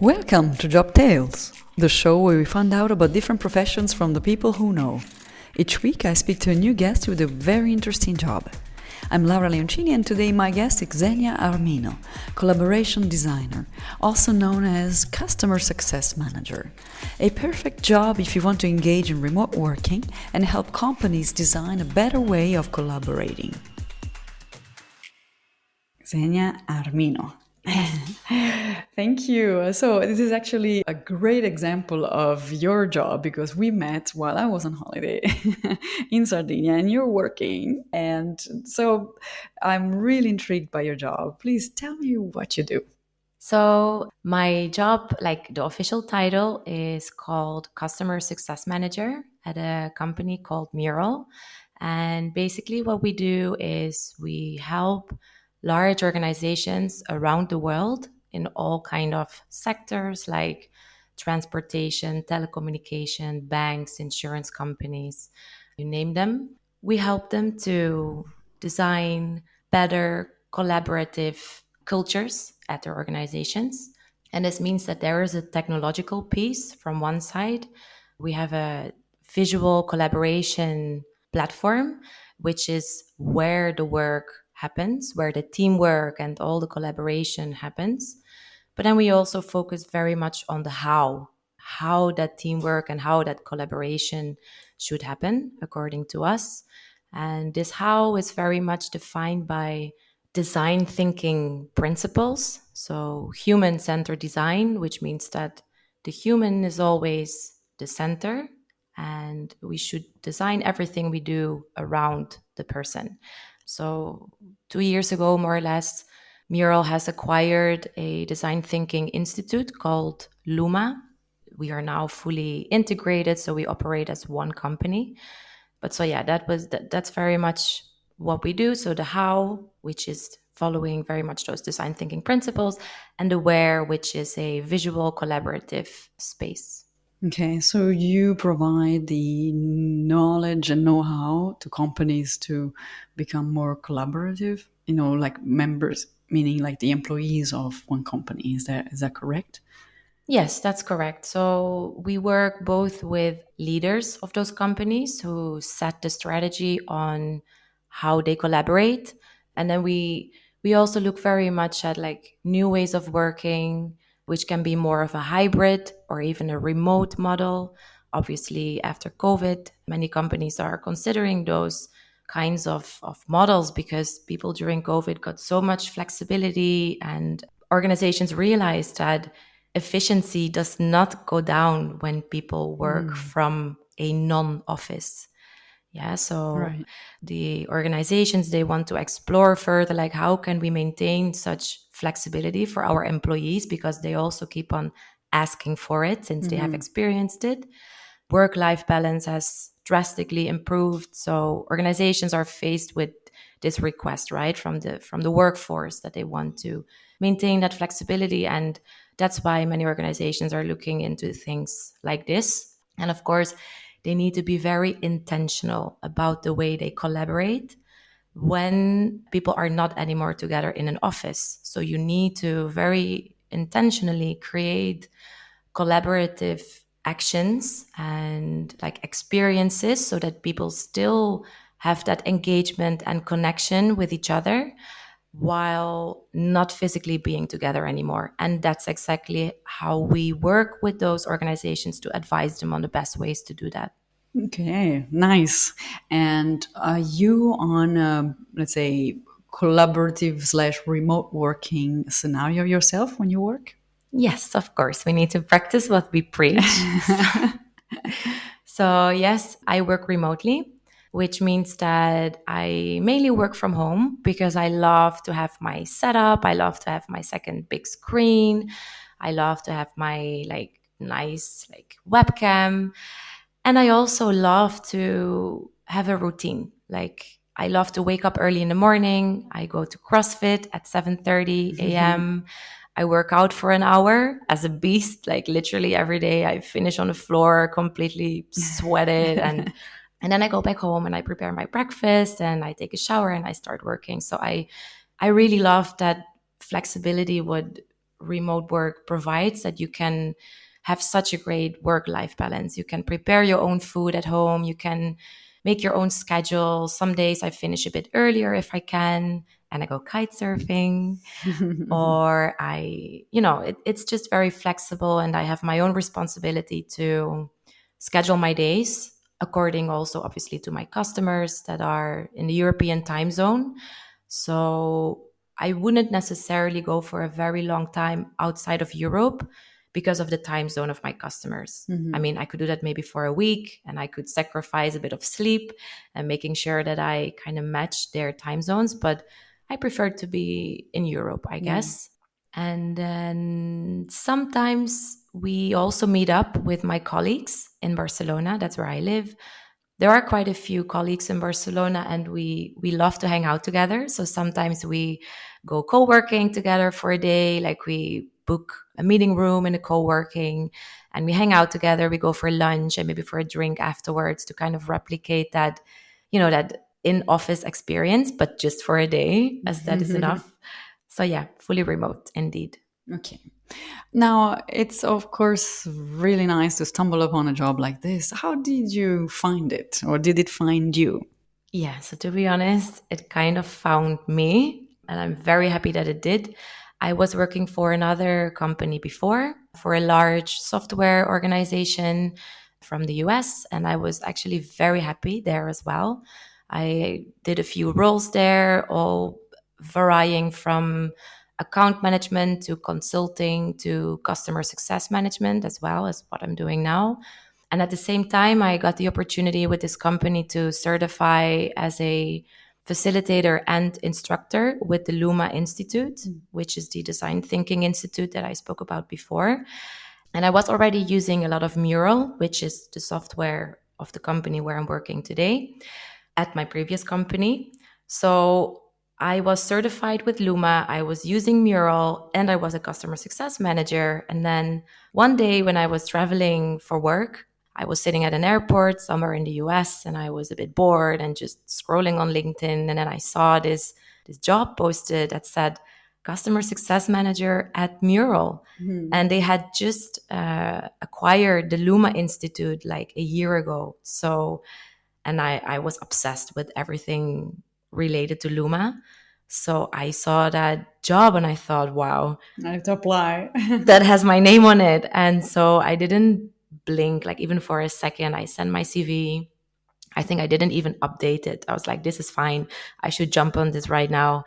Welcome to Job Tales, the show where we find out about different professions from the people who know. Each week I speak to a new guest with a very interesting job. I'm Laura Leoncini and today my guest is Xenia Armino, collaboration designer, also known as customer success manager. A perfect job if you want to engage in remote working and help companies design a better way of collaborating. Xenia Armino. Thank you. So, this is actually a great example of your job because we met while I was on holiday in Sardinia and you're working. And so, I'm really intrigued by your job. Please tell me what you do. So, my job, like the official title, is called Customer Success Manager at a company called Mural. And basically, what we do is we help large organizations around the world in all kind of sectors like transportation, telecommunication, banks, insurance companies, you name them. We help them to design better collaborative cultures at their organizations. And this means that there is a technological piece from one side. We have a visual collaboration platform, which is where the work happens, where the teamwork and all the collaboration happens. But then we also focus very much on the how that teamwork and how that collaboration should happen according to us. And this how is very much defined by design thinking principles. So, human centered design, which means that the human is always the center and we should design everything we do around the person. So, 2 years ago, more or less, Mural has acquired a design thinking institute called Luma. We are now fully integrated, so we operate as one company. But so yeah, that's very much what we do. So the how, which is following very much those design thinking principles, and the where, which is a visual collaborative space. Okay, so you provide the knowledge and know how to companies to become more collaborative, like members, meaning like the employees of one company. Is that correct? Yes, that's correct. So we work both with leaders of those companies who set the strategy on how they collaborate, and then we also look very much at like new ways of working, which can be more of a hybrid or even a remote model. Obviously, after COVID, many companies are considering those kinds of models because people during COVID got so much flexibility and organizations realized that efficiency does not go down when people work from a non-office. Yeah, so Right. the organizations, they want to explore further, like how can we maintain such flexibility for our employees, because they also keep on asking for it since they have experienced it. Work-life balance has drastically improved, so organizations are faced with this request, right, from the workforce, that they want to maintain that flexibility. And that's why many organizations are looking into things like this. And of course, they need to be very intentional about the way they collaborate when people are not anymore together in an office. So you need to very intentionally create collaborative actions and like experiences so that people still have that engagement and connection with each other while not physically being together anymore. And that's exactly how we work with those organizations to advise them on the best ways to do that. Okay, nice. And are you on a, let's say, collaborative slash remote working scenario yourself when you work? Yes, of course, we need to practice what we preach. So, yes, I work remotely, which means that I mainly work from home because I love to have my setup. I love to have my second big screen. I love to have my like nice like webcam. And I also love to have a routine. Like I love to wake up early in the morning. I go to CrossFit at 7:30 a.m. I work out for an hour as a beast, like literally every day. I finish on the floor completely sweated and then I go back home and I prepare my breakfast and I take a shower and I start working. So I really love that flexibility would remote work provides, that you can have such a great work life balance. You can prepare your own food at home, you can make your own schedule. Some days I finish a bit earlier if I can, and I go kite surfing. Or it's just very flexible, and I have my own responsibility to schedule my days according also obviously to my customers that are in the European time zone. So I wouldn't necessarily go for a very long time outside of Europe because of the time zone of my customers. I mean, I could do that maybe for a week, and I could sacrifice a bit of sleep and making sure that I kind of match their time zones, but I prefer to be in Europe, I Yeah. guess. And then sometimes we also meet up with my colleagues in Barcelona. That's where I live. There are quite a few colleagues in Barcelona, and we love to hang out together. So sometimes we go co-working together for a day, like we book a meeting room in a co-working, and we hang out together. We go for lunch and maybe for a drink afterwards to kind of replicate that, that in office experience, but just for a day, as that is enough. So yeah, fully remote indeed. Okay. Now, it's of course really nice to stumble upon a job like this. How did you find it, or did it find you? Yeah, so to be honest, it kind of found me, and I'm very happy that it did. I was working for another company before, for a large software organization from the US, and I was actually very happy there as well. I did a few roles there, all varying from account management to consulting to customer success management, as well as what I'm doing now. And at the same time, I got the opportunity with this company to certify as a facilitator and instructor with the Luma Institute, which is the design thinking institute that I spoke about before. And I was already using a lot of Mural, which is the software of the company where I'm working today, at my previous company. So I was certified with Luma, I was using Mural, and I was a customer success manager. And then one day when I was traveling for work, I was sitting at an airport somewhere in the US, and I was a bit bored and just scrolling on LinkedIn. And then I saw this job posted that said customer success manager at Mural. And they had just acquired the Luma Institute like a year ago. So, and I was obsessed with everything related to Luma. So I saw that job and I thought, wow, I have to apply. that has my name on it. And so I didn't blink, like even for a second. I sent my CV. I think I didn't even update it. I was like, this is fine. I should jump on this right now.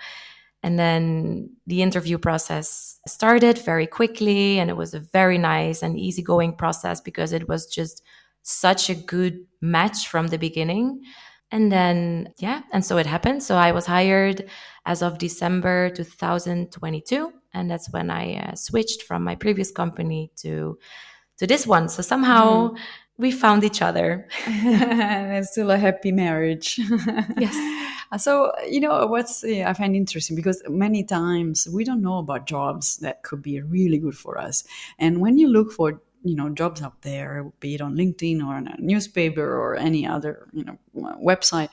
And then the interview process started very quickly, and it was a very nice and easygoing process because it was just such a good match from the beginning. And then, yeah, and so it happened. So I was hired as of December 2022. And that's when I switched from my previous company to this one. So somehow we found each other. And it's still a happy marriage. Yes. So, what's I find interesting because many times we don't know about jobs that could be really good for us. And when you look for, jobs out there, be it on LinkedIn or in a newspaper or any other, website,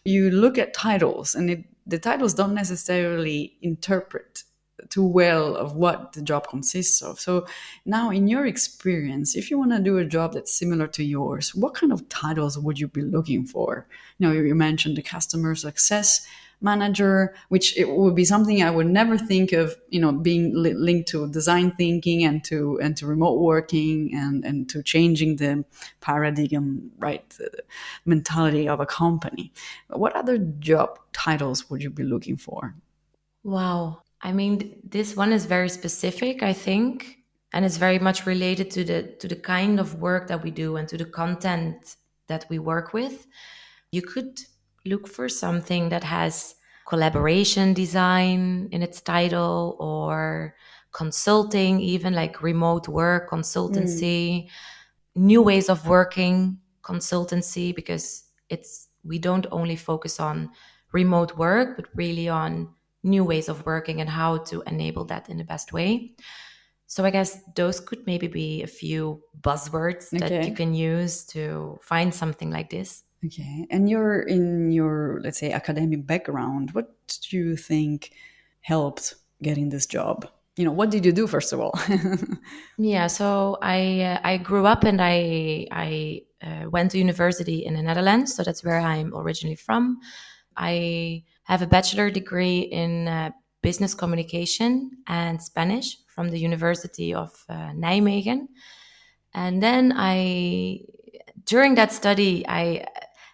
you look at titles, and the titles don't necessarily interpret too well of what the job consists of. So now, in your experience, if you want to do a job that's similar to yours, what kind of titles would you be looking for? You mentioned the customer success manager, which it would be something I would never think of, being linked to design thinking and to remote working and to changing the paradigm, right, the mentality of a company. But what other job titles would you be looking for? Wow. I mean, this one is very specific, I think, and it's very much related to the kind of work that we do and to the content that we work with. You could look for something that has collaboration design in its title, or consulting, even like remote work consultancy, new ways of working consultancy, because it's we don't only focus on remote work but really on new ways of working and how to enable that in the best way. So I guess those could maybe be a few buzzwords that you Okay. can use to find something like this. Okay. And you're in your, let's say, academic background. What do you think helped getting this job? What did you do first of all? Yeah, so I grew up and I went to university in the Netherlands, so that's where I'm originally from. I have a bachelor degree in business communication and Spanish from the University of Nijmegen, and then I during that study I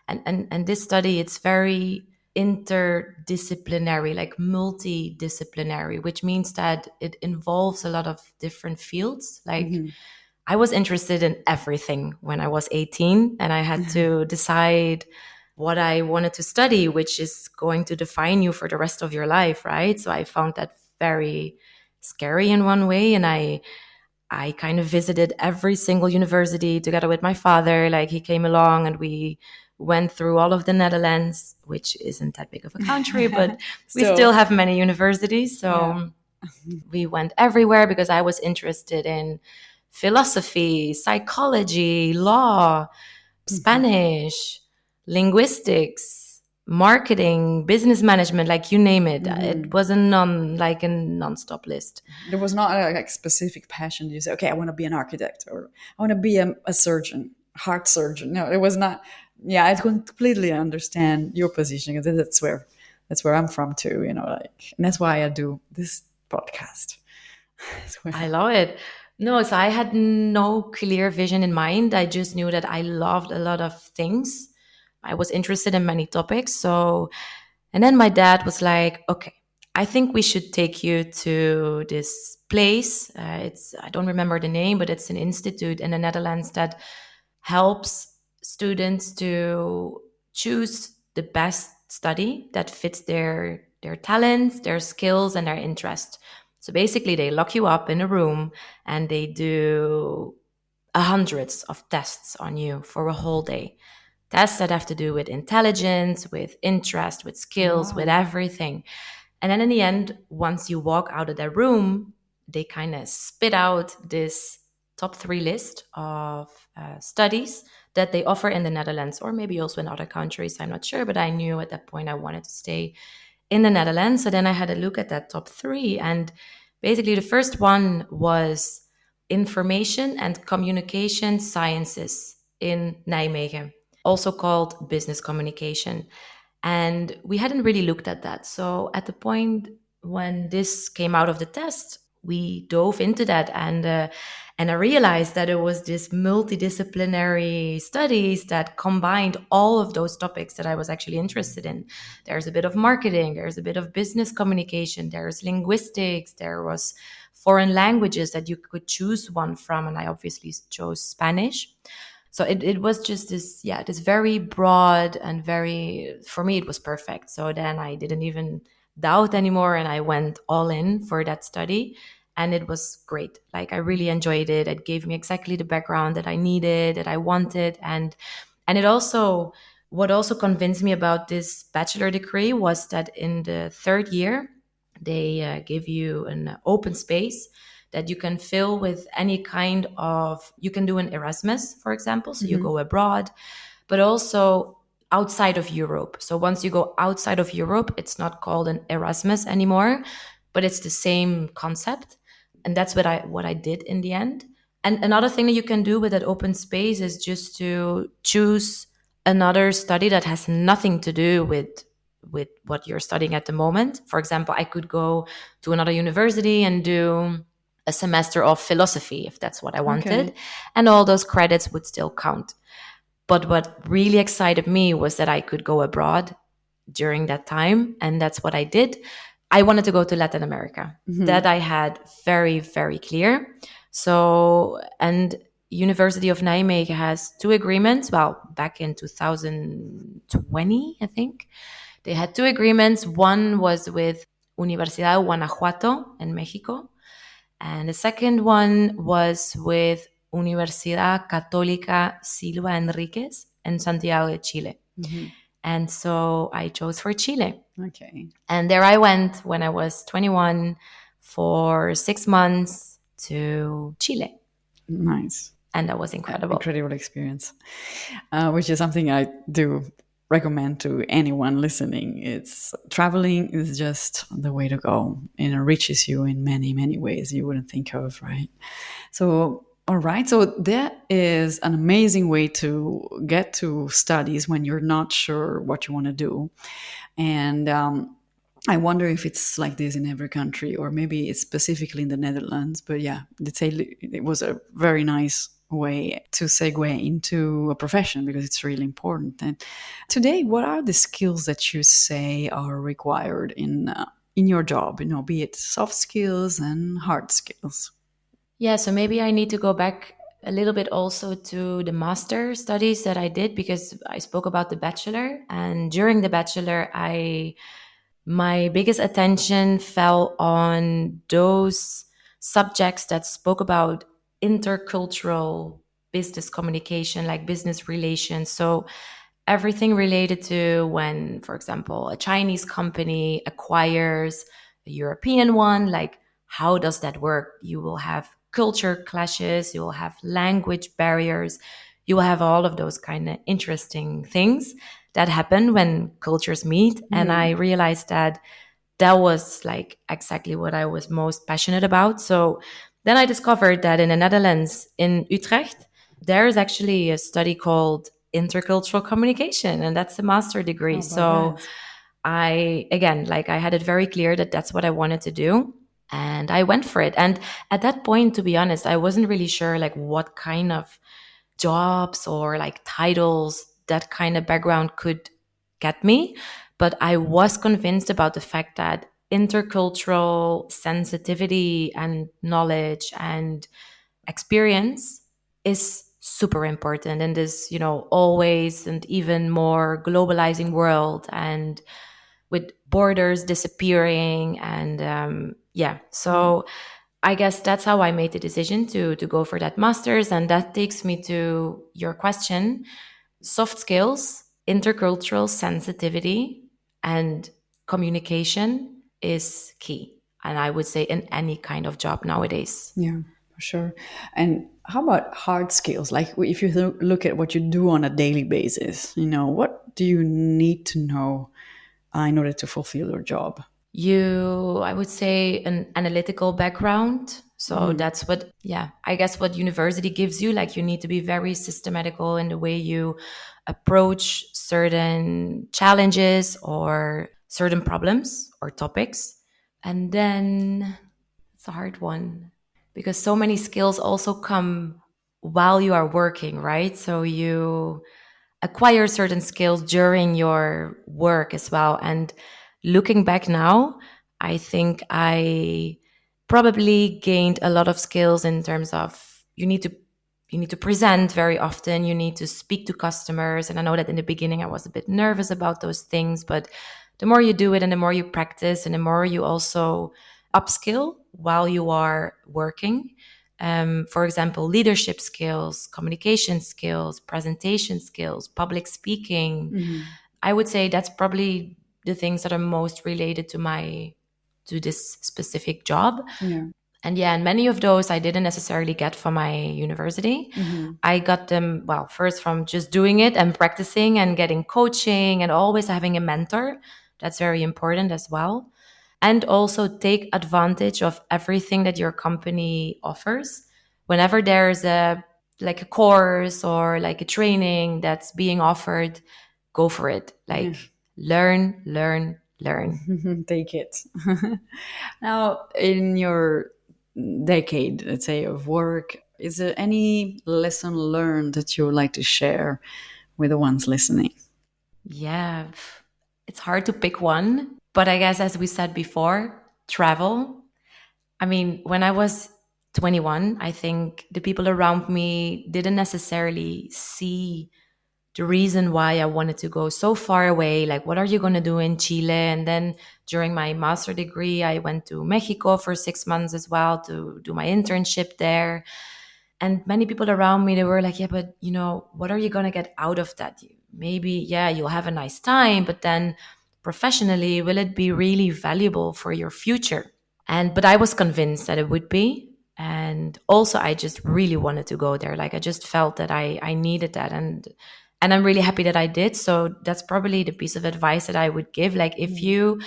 and this study it's very interdisciplinary, like multidisciplinary, which means that it involves a lot of different fields. Like I was interested in everything when I was 18, and I had to decide what I wanted to study, which is going to define you for the rest of your life, right? So I found that very scary in one way, and I kind of visited every single university together with my father. Like he came along and we went through all of the Netherlands, which isn't that big of a country, but we still Still, have many universities. yeah. So we went everywhere because I was interested in philosophy, psychology, law, Spanish, linguistics, marketing, business management, like you name it. It was a non-stop list. There was not a like, specific passion. You say, okay, I want to be an architect or I want to be a surgeon, heart surgeon. No, it was not. Yeah, I completely understand your position because that's where I'm from too. Like, and that's why I do this podcast. That's I where, love it. No, so I had no clear vision in mind. I just knew that I loved a lot of things. I was interested in many topics. So, and then my dad was like, okay, I think we should take you to this place. I don't remember the name, but it's an institute in the Netherlands that helps students to choose the best study that fits their talents, their skills, and their interest. So basically, they lock you up in a room and they do hundreds of tests on you for a whole day. Tests that have to do with intelligence, with interest, with skills, with wow. everything. And then in the end, once you walk out of that room, they kind of spit out this top three list of studies that they offer in the Netherlands or maybe also in other countries. I'm not sure, but I knew at that point I wanted to stay in the Netherlands. So then I had a look at that top three. And basically, the first one was information and communication sciences in Nijmegen, also called business communication. And we hadn't really looked at that. So at the point when this came out of the test, we dove into that and I realized that it was this multidisciplinary studies that combined all of those topics that I was actually interested in. There's a bit of marketing, there's a bit of business communication, there's linguistics, there was foreign languages that you could choose one from, and I obviously chose Spanish. So it was just this very broad and very, for me, it was perfect. So then I didn't even doubt anymore and I went all in for that study. And it was great. Like I really enjoyed it. It gave me exactly the background that I needed, that I wanted. And it also, what also convinced me about this bachelor degree was that in the third year, they give you an open space that you can fill with any kind of, you can do an Erasmus, for example, so you go abroad, but also outside of Europe. So once you go outside of Europe, it's not called an Erasmus anymore, but it's the same concept. And that's what I did in the end. And another thing that you can do with that open space is just to choose another study that has nothing to do with what you're studying at the moment. For example, I could go to another university and do a semester of philosophy if that's what I wanted, Okay. and all those credits would still count. But what really excited me was that I could go abroad during that time, and that's what I did. I wanted to go to Latin America. That I had very, very clear. So, and University of Nijmegen has two agreements. Well, back in 2020, I think they had two agreements. One was with Universidad de Guanajuato in Mexico, and the second one was with Universidad Católica Silva Enríquez in Santiago de Chile. And so I chose for Chile. Okay. And there I went when I was 21 for 6 months to Chile. Nice. And that was incredible. Incredible experience, which is something I do recommend to anyone listening. It's traveling is just the way to go, and enriches you in many, many ways you wouldn't think of, right? So, all right. So that is an amazing way to get to studies when you're not sure what you want to do. And I wonder if it's like this in every country, or maybe it's specifically in the Netherlands. But yeah, it was a very nice way to segue into a profession, because it's really important. And today, what are the skills that you say are required in your job? Be it soft skills and hard skills. Yeah, so maybe I need to go back a little bit also to the master studies that I did, because I spoke about the bachelor, and during the bachelor I my biggest attention fell on those subjects that spoke about intercultural business communication, like business relations. So everything related to when, for example, a Chinese company acquires a European one, like how does that work? You will have culture clashes, you will have language barriers, you will have all of those kind of interesting things that happen when cultures meet. And I realized that that was like exactly what I was most passionate about. So then I discovered that in the Netherlands, in Utrecht, there is actually a study called intercultural communication, and that's a master degree. How about So that? I, again, like I had it very clear that that's what I wanted to do. And I went for it. And at that point, to be honest, I wasn't really sure like what kind of jobs or like titles that kind of background could get me. But I was convinced about the fact that intercultural sensitivity and knowledge and experience is super important in this, always and even more globalizing world, and with borders disappearing. And yeah, so I guess that's how I made the decision to go for that master's. And that takes me to your question. Soft skills, intercultural sensitivity, and communication is key. And I would say in any kind of job nowadays. Yeah, for sure. And how about hard skills? Like if you look at what you do on a daily basis, what do you need to know in order to fulfill your job? I would say, an analytical background. So that's what, yeah, I guess what university gives you. Like you need to be very systematical in the way you approach certain challenges or certain problems or topics. And then it's a hard one, because so many skills also come while you are working, right? So you acquire certain skills during your work as well. And looking back now, I think I probably gained a lot of skills in terms of you need to present very often, you need to speak to customers. And I know that in the beginning I was a bit nervous about those things, but the more you do it and the more you practice and the more you also upskill while you are working, for example, leadership skills, communication skills, presentation skills, public speaking. I would say that's probably the things that are most related to this specific job. Yeah. And yeah, and many of those I didn't necessarily get from my university. I got them, well, first from just doing it and practicing and getting coaching and always having a mentor. That's very important as well. And also take advantage of everything that your company offers. Whenever there's a course or like a training that's being offered, go for it. Yeah. Like learn, learn, learn. Take it. Now, in your decade, let's say, of work, is there any lesson learned that you would like to share with the ones listening? Yeah, it's hard to pick one, but I guess as we said before, travel. I mean, when I was 21, I think the people around me didn't necessarily see the reason why I wanted to go so far away. Like, what are you going to do in Chile? And then during my master degree, I went to Mexico for 6 months as well to do my internship there. And many people around me, they were like, yeah, but what are you going to get out of that? Maybe, yeah, you'll have a nice time, but then professionally, will it be really valuable for your future? But I was convinced that it would be. And also I just really wanted to go there. Like I just felt that I needed that. And And I'm really happy that I did. So that's probably the piece of advice that I would give. Like, if you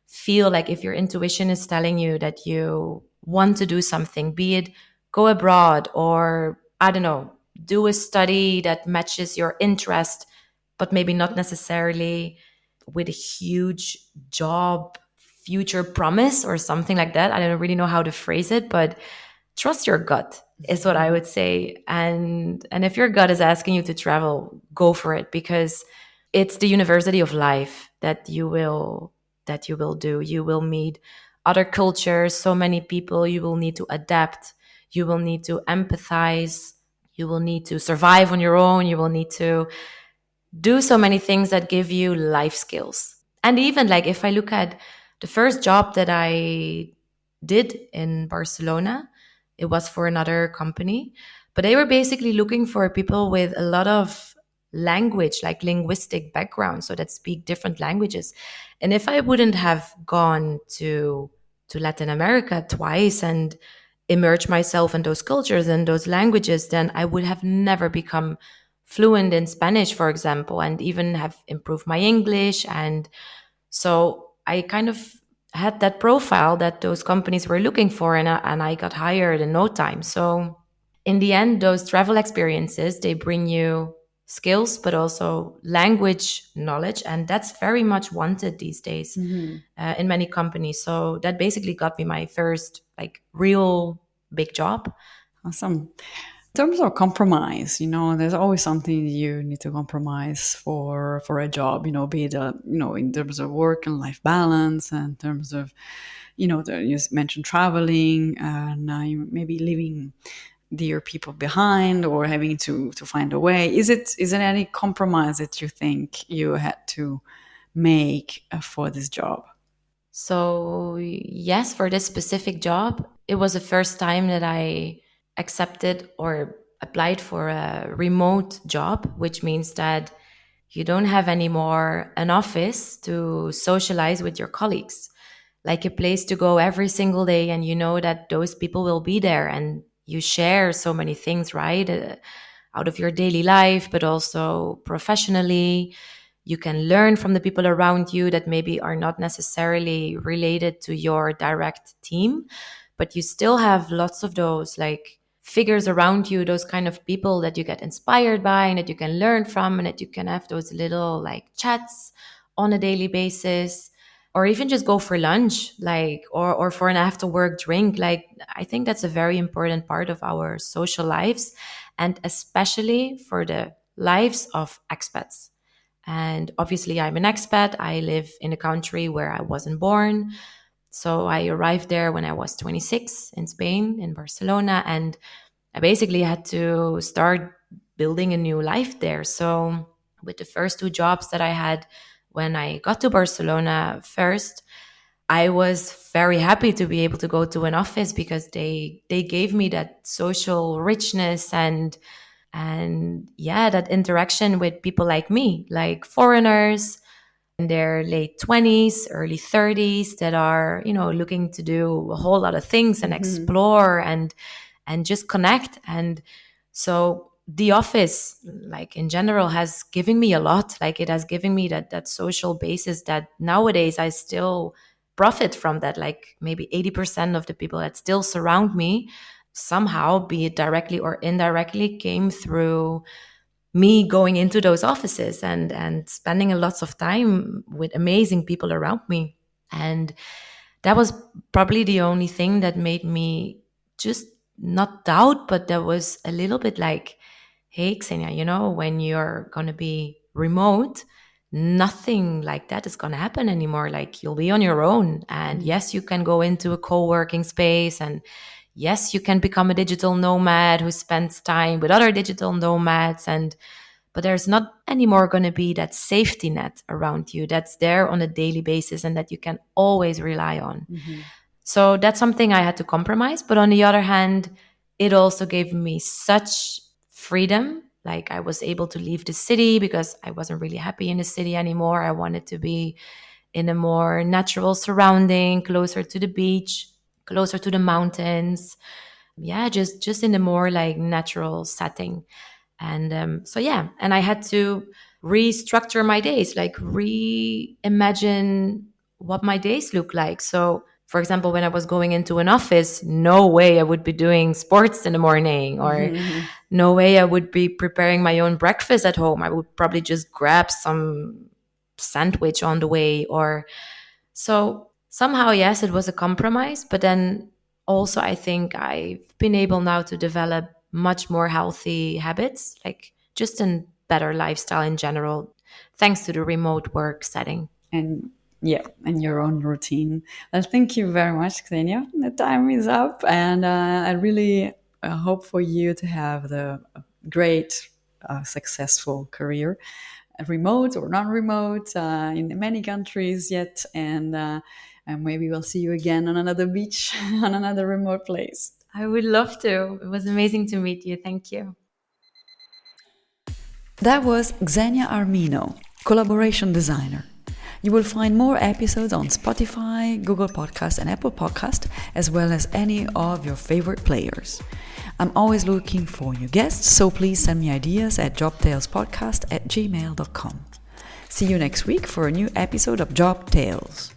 feel like, if your intuition is telling you that you want to do something, be it go abroad or, I don't know, do a study that matches your interest, but maybe not necessarily with a huge job future promise or something like that. I don't really know how to phrase it, but trust your gut is what I would say. And if your gut is asking you to travel, go for it, because it's the university of life that you will do. You will meet other cultures, so many people. You will need to adapt. You will need to empathize. You will need to survive on your own. You will need to do so many things that give you life skills. And even like, if I look at the first job that I did in Barcelona, it was for another company, but they were basically looking for people with a lot of language, like linguistic background, so that speak different languages. And if I wouldn't have gone to Latin America twice and immerse myself in those cultures and those languages, then I would have never become fluent in Spanish, for example, and even have improved my English. And so I kind of had that profile that those companies were looking for, and I got hired in no time. So in the end, those travel experiences, they bring you skills, but also language knowledge. And that's very much wanted these days in many companies. So that basically got me my first like real big job. Awesome. In terms of compromise, there's always something you need to compromise for a job, be it in terms of work and life balance, and in terms of you mentioned traveling, and maybe leaving dear people behind, or having to find a way. Is it any compromise that you think you had to make for this job? So, yes, for this specific job, it was the first time that I accepted or applied for a remote job, which means that you don't have anymore an office to socialize with your colleagues, like a place to go every single day, and you know that those people will be there, and you share so many things, right? Out of your daily life, but also professionally. You can learn from the people around you that maybe are not necessarily related to your direct team, but you still have lots of those like figures around you, those kind of people that you get inspired by and that you can learn from, and that you can have those little like chats on a daily basis, or even just go for lunch, like, or for an after work drink. Like, I think that's a very important part of our social lives, and especially for the lives of expats. And obviously, I'm an expat. I live in a country where I wasn't born. So I arrived there when I was 26 in Spain, in Barcelona. And I basically had to start building a new life there. So, with the first two jobs that I had when I got to Barcelona first, I was very happy to be able to go to an office, because they gave me that social richness and yeah, that interaction with people like me, like foreigners in their late 20s, early 30s, that are, looking to do a whole lot of things and explore and just connect. And so the office, like in general, has given me a lot. Like, it has given me that social basis that nowadays I still profit from. That, like, maybe 80% of the people that still surround me somehow, be it directly or indirectly, came through me going into those offices and spending a lots of time with amazing people around me. And that was probably the only thing that made me just not doubt, but that was a little bit like, hey, Xenia, when you're going to be remote, nothing like that is going to happen anymore. Like, you'll be on your own. And yes, you can go into a co-working space, and yes, you can become a digital nomad who spends time with other digital nomads. But there's not anymore going to be that safety net around you that's there on a daily basis and that you can always rely on. So that's something I had to compromise. But on the other hand, it also gave me such freedom. Like, I was able to leave the city because I wasn't really happy in the city anymore. I wanted to be in a more natural surrounding, closer to the beach, closer to the mountains. Yeah, just in a more like natural setting. And so, yeah, and I had to restructure my days, like reimagine what my days look like. So, for example, when I was going into an office, no way I would be doing sports in the morning, or no way I would be preparing my own breakfast at home. I would probably just grab some sandwich on the way. Or so somehow, yes, it was a compromise, but then also I think I've been able now to develop much more healthy habits, like just a better lifestyle in general, thanks to the remote work setting. And yeah, and your own routine. Well, thank you very much, Xenia. The time is up, and I really hope for you to have the great, successful career, remote or non-remote, in many countries yet, and maybe we'll see you again on another beach, on another remote place. I would love to. It was amazing to meet you. Thank you. That was Xenia Armino, collaboration designer. You will find more episodes on Spotify, Google Podcast, and Apple Podcast, as well as any of your favorite players. I'm always looking for new guests, so please send me ideas at jobtalespodcast@gmail.com. See you next week for a new episode of Job Tales.